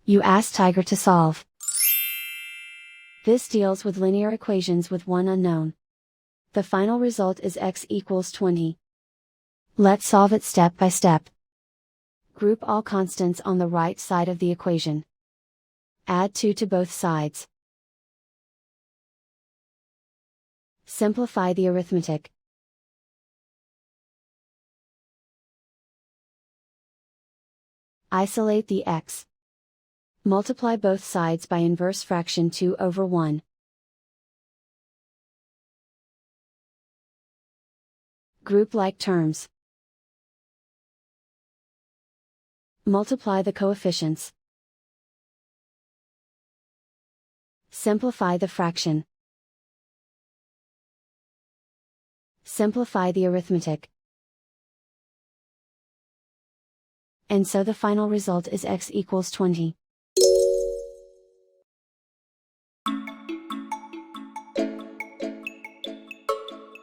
You ask Tiger to solve. This deals with linear equations with one unknown. The final result is x equals 20. Let's solve it step by step. Group all constants on the right side of the equation. Add 2 to both sides. Simplify the arithmetic. Isolate the x. Multiply both sides by inverse fraction 2 over 1. Group like terms. Multiply the coefficients. Simplify the fraction. Simplify the arithmetic. And so the final result is x equals 20.